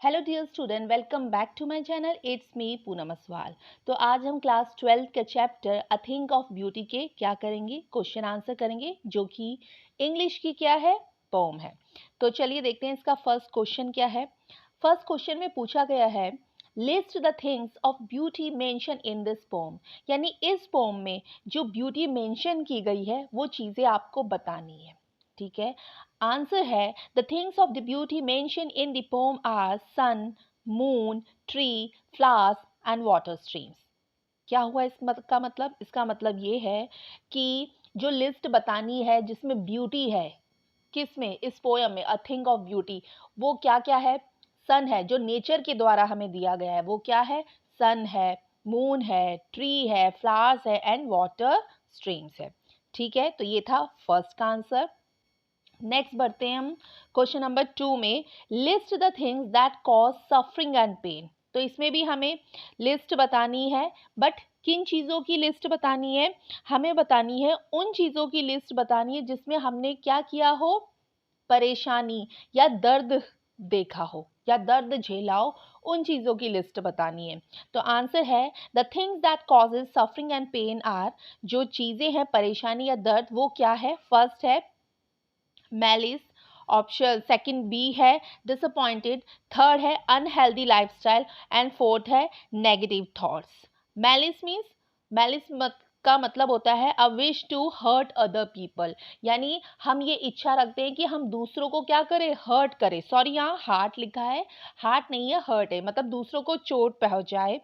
Hello dear student, welcome back to my channel. It's me Poonam Aswal. तो आज हम class 12 के chapter a thing of beauty के क्या करेंगे, क्वेश्चन आंसर करेंगे, जो कि इंग्लिश की क्या है, पोम है। तो चलिए देखते हैं इसका फर्स्ट क्वेश्चन क्या है। फर्स्ट क्वेश्चन में पूछा गया है list the things of beauty mention in this pome, यानी इस पोम में जो ब्यूटी मेंशन की गई है वो चीज़ें आपको बतानी है। ठीक है, आंसर है the things of the beauty mention in the poem are sun, moon, tree, flowers and water streams. क्या हुआ का मतलब, इसका मतलब ये है कि जो लिस्ट बतानी है जिसमें ब्यूटी है, किसमें, इस पोयम में अ थिंग ऑफ ब्यूटी, वो क्या क्या है। सन है, जो नेचर के द्वारा हमें दिया गया है, वो क्या है, सन है, मून है, ट्री है, फ्लावर्स है एंड वाटर स्ट्रीम्स है। ठीक है, तो ये था फर्स्ट का आंसर। नेक्स्ट बढ़ते हैं हम क्वेश्चन नंबर 2 में। List the things that cause suffering and pain. तो इसमें भी हमें लिस्ट बतानी है, बट किन चीज़ों की लिस्ट बतानी है, हमें बतानी है उन चीज़ों की लिस्ट बतानी है जिसमें हमने क्या किया हो, परेशानी या दर्द देखा हो या दर्द झेला हो, उन चीज़ों की लिस्ट बतानी है। तो आंसर है the things that causes suffering and pain are, जो चीज़ें हैं परेशानी या दर्द, वो क्या है। फर्स्ट है मैलिस, ऑप्शन सेकंड बी है डिसअपॉइंटेड, थर्ड है अनहेल्दी लाइफस्टाइल एंड फोर्थ है नेगेटिव थॉट्स। मैलिस मीन्स, का मतलब होता है a wish to hurt other people, यानी हम ये इच्छा रखते हैं कि हम दूसरों को क्या करें, हर्ट करें। सॉरी, यहाँ हार्ट लिखा है, हार्ट नहीं है, हर्ट है, मतलब दूसरों को चोट पहुंचाए।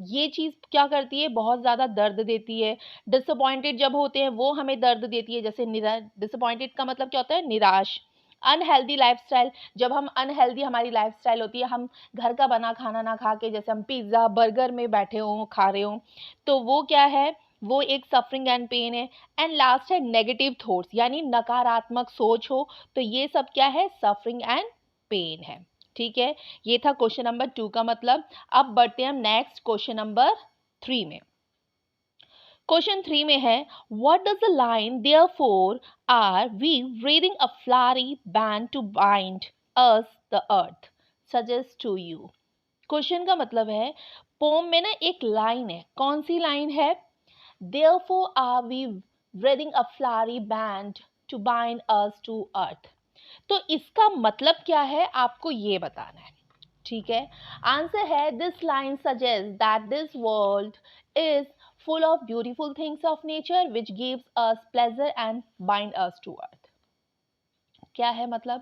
ये चीज़ क्या करती है, बहुत ज़्यादा दर्द देती है। डिसअपॉइंटेड जब होते हैं वो हमें दर्द देती है, जैसे डिसअपॉइंटेड का मतलब क्या होता है, निराश। अनहेल्दी लाइफस्टाइल, जब हम अनहेल्दी हमारी लाइफस्टाइल होती है, हम घर का बना खाना ना खा के, जैसे हम पिज्ज़ा बर्गर में बैठे हों, खा रहे हों, तो वो क्या है, वो एक सफरिंग एंड पेन है। एंड लास्ट है नेगेटिव थॉट्स, यानी नकारात्मक सोच हो, तो ये सब क्या है, सफरिंग एंड पेन है। ठीक है, ये था क्वेश्चन नंबर 2 का मतलब। अब बढ़ते हैं हम नेक्स्ट क्वेश्चन नंबर 3 में। क्वेश्चन 3 में है what does the line therefore are we reading a flowery band to bind us the earth suggest to you। Question का मतलब है, पोम में ना एक लाइन है, कौन सी लाइन है, therefore are we reading a flowery band to bind us to earth। तो इसका मतलब क्या है, आपको ये बताना है। ठीक है, आंसर है this line suggest that this world is full of beautiful things of nature which gives us pleasure and bind us to earth। क्या है मतलब,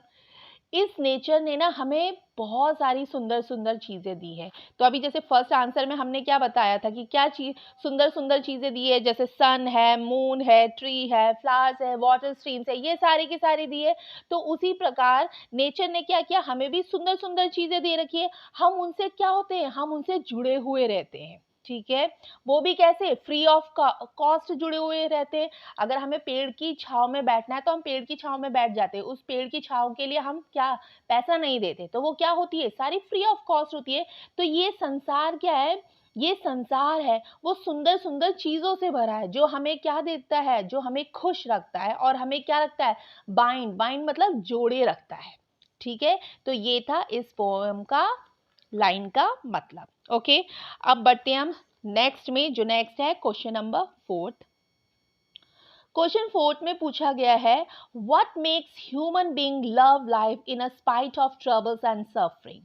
इस नेचर ने ना हमें बहुत सारी सुंदर सुंदर चीज़ें दी है। तो अभी जैसे फर्स्ट आंसर में हमने क्या बताया था कि क्या चीज़, सुंदर सुंदर चीज़ें दी है, जैसे सन है, मून है, ट्री है, फ्लावर्स है, वाटर स्ट्रीम्स है, ये सारी की सारी दी है। तो उसी प्रकार नेचर ने क्या किया, हमें भी सुंदर सुंदर चीज़ें दे रखी है। हम उनसे क्या होते हैं, हम उनसे जुड़े हुए रहते हैं। ठीक है, वो भी कैसे, फ्री ऑफ कॉस्ट जुड़े हुए रहते हैं। अगर हमें पेड़ की छाँव में बैठना है तो हम पेड़ की छाँव में बैठ जाते हैं, उस पेड़ की छाँव के लिए हम क्या पैसा नहीं देते, तो वो क्या होती है, सारी फ्री ऑफ कॉस्ट होती है। तो ये संसार क्या है, ये संसार है वो सुंदर सुंदर चीज़ों से भरा है, जो हमें क्या देता है, जो हमें खुश रखता है और हमें क्या रखता है, बाइंड, बाइंड मतलब जोड़े रखता है। ठीक है, तो ये था इस पोएम का लाइन का मतलब। ओके, अब बढ़ते हैं हम नेक्स्ट में, जो नेक्स्ट है क्वेश्चन नंबर 4। क्वेश्चन 4 में पूछा गया है what makes human being love life in a spite of troubles and suffering.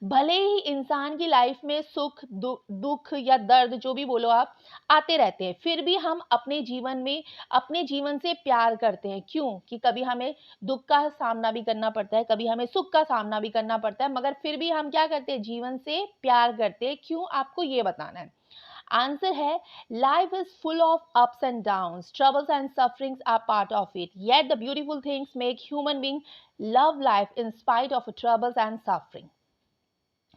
भले ही इंसान की लाइफ में सुख दुख या दर्द, जो भी बोलो आप, आते रहते हैं, फिर भी हम अपने जीवन में अपने जीवन से प्यार करते हैं। क्यों कि कभी हमें दुख का सामना भी करना पड़ता है, कभी हमें सुख का सामना भी करना पड़ता है, मगर फिर भी हम क्या करते हैं, जीवन से प्यार करते हैं। क्यों, आपको ये बताना है। आंसर है life is full of ups and downs, troubles and sufferings are part of it, yet the beautiful things make human being love life in spite of troubles and suffering.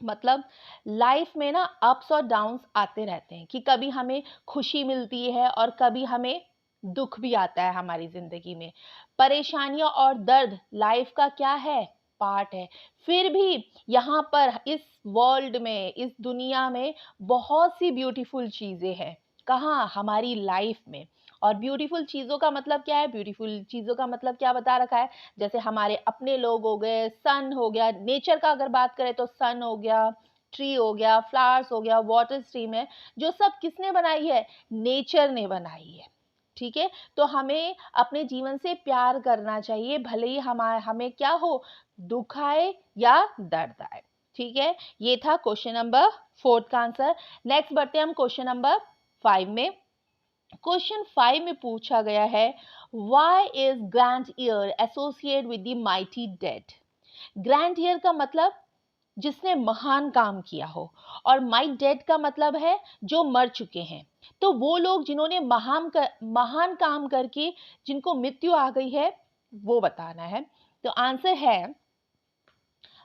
मतलब लाइफ में ना ups और downs आते रहते हैं, कि कभी हमें खुशी मिलती है और कभी हमें दुख भी आता है हमारी जिंदगी में। परेशानियां और दर्द लाइफ का क्या है, पार्ट है। फिर भी यहाँ पर इस वर्ल्ड में, इस दुनिया में बहुत सी ब्यूटीफुल चीजें हैं, कहाँ, हमारी लाइफ में। और ब्यूटीफुल चीज़ों का मतलब क्या है, ब्यूटीफुल चीज़ों का मतलब क्या बता रखा है, जैसे हमारे अपने लोग हो गए, सन हो गया, नेचर का अगर बात करें तो सन हो गया, ट्री हो गया, फ्लावर्स हो गया, वाटर स्ट्रीम है, जो सब किसने बनाई है, नेचर ने बनाई है। ठीक है, तो हमें अपने जीवन से प्यार करना चाहिए, भले ही हमें क्या हो, दुख आए या दर्द आए। ठीक है, ये था क्वेश्चन नंबर 4 का आंसर। नेक्स्ट बढ़ते हैं हम क्वेश्चन नंबर 5 में। क्वेश्चन 5 में पूछा गया है, why is grand year associate with the mighty dead. Grand year का मतलब जिसने महान काम किया हो, और माइट डेड का मतलब है जो मर चुके हैं। तो वो लोग जिन्होंने महान काम करके जिनको मृत्यु आ गई है, वो बताना है। तो आंसर है,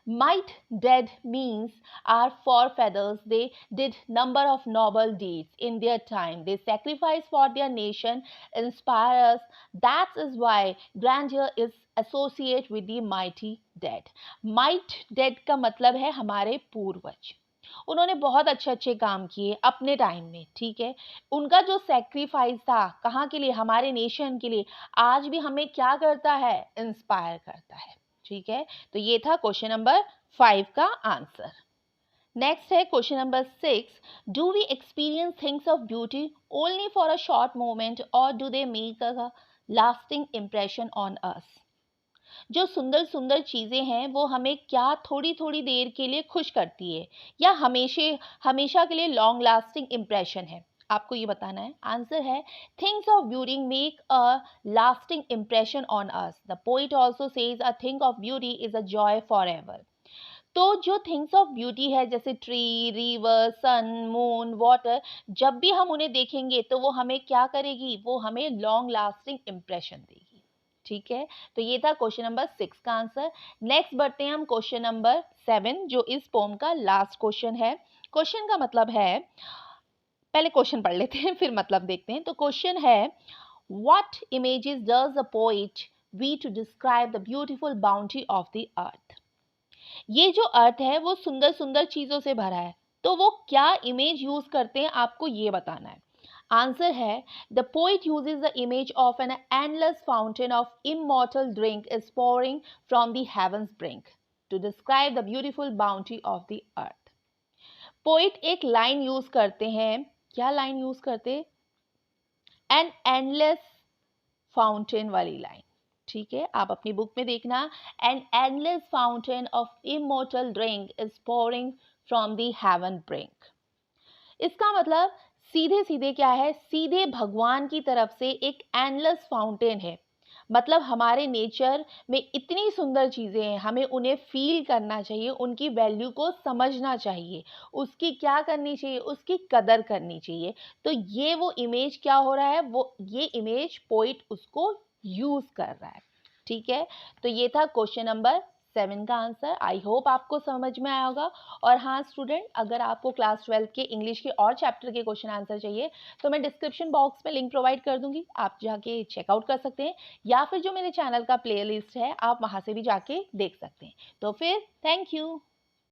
might dead means our forefathers, they did number of noble deeds in their time, they sacrificed for their nation, inspire us. That is why grandeur is associated with the mighty dead. Might dead का मतलब है हमारे पूर्वज, उन्होंने बहुत अच्छे अच्छे काम किए अपने टाइम में। ठीक है, उनका जो सेक्रीफाइस था कहाँ के लिए, हमारे नेशन के लिए, आज भी हमें क्या करता है, इंस्पायर करता है। ठीक है, तो ये था क्वेश्चन नंबर 5 का आंसर। नेक्स्ट है question number 6, do we experience things of beauty only for a short moment or do they make a lasting impression on us. जो सुंदर सुंदर चीजें हैं वो हमें क्या थोड़ी थोड़ी देर के लिए खुश करती है, या हमेशा के लिए लॉन्ग लास्टिंग इम्प्रेशन है, आपको ये बताना है। आंसर है, things of beauty make a lasting impression on us. The poet also says a thing of beauty is a joy for ever. तो जो थिंग्स ऑफ ब्यूटी है, जैसे ट्री, रिवर, सन, मून, वाटर, जब भी हम उन्हें देखेंगे तो वो हमें क्या करेगी, वो हमें लॉन्ग लास्टिंग इम्प्रेशन देगी। ठीक है, तो ये था क्वेश्चन नंबर 6 का आंसर। नेक्स्ट बढ़ते हैं हम क्वेश्चन नंबर 7, जो इस पोम का लास्ट क्वेश्चन है। क्वेश्चन का मतलब है, पहले क्वेश्चन पढ़ लेते हैं फिर मतलब देखते हैं। तो क्वेश्चन है, what images does the poet we to describe the beautiful boundary of the earth. ये जो अर्थ है वो सुंदर सुंदर चीजों से भरा है, तो वो क्या इमेज यूज करते हैं, आपको ये बताना है। आंसर है, the poet uses the image of an endless fountain of immortal drink is pouring from the heavens brink to describe the beautiful boundary of the earth. Poet एक लाइन यूज करते हैं, क्या लाइन यूज करते, an endless fountain वाली line. ठीक है, आप अपनी बुक में देखना, an endless fountain of immortal drink is pouring from the heaven brink. इसका मतलब सीधे सीधे क्या है, सीधे भगवान की तरफ से एक एंडलेस फाउंटेन है। मतलब हमारे नेचर में इतनी सुंदर चीजें हैं, हमें उन्हें फील करना चाहिए, उनकी वैल्यू को समझना चाहिए, उसकी क्या करनी चाहिए, उसकी कदर करनी चाहिए। तो ये वो इमेज क्या हो रहा है, वो ये इमेज पोइट उसको यूज कर रहा है। ठीक है, तो ये था क्वेश्चन नंबर 7 का आंसर। आई होप आपको समझ में आया होगा। और हाँ स्टूडेंट, अगर आपको क्लास 12 के इंग्लिश के और चैप्टर के क्वेश्चन आंसर चाहिए तो मैं डिस्क्रिप्शन बॉक्स में लिंक प्रोवाइड कर दूंगी, आप जाके चेकआउट कर सकते हैं, या फिर जो मेरे चैनल का प्लेलिस्ट है आप वहां से भी जाके देख सकते हैं। तो फिर थैंक यू।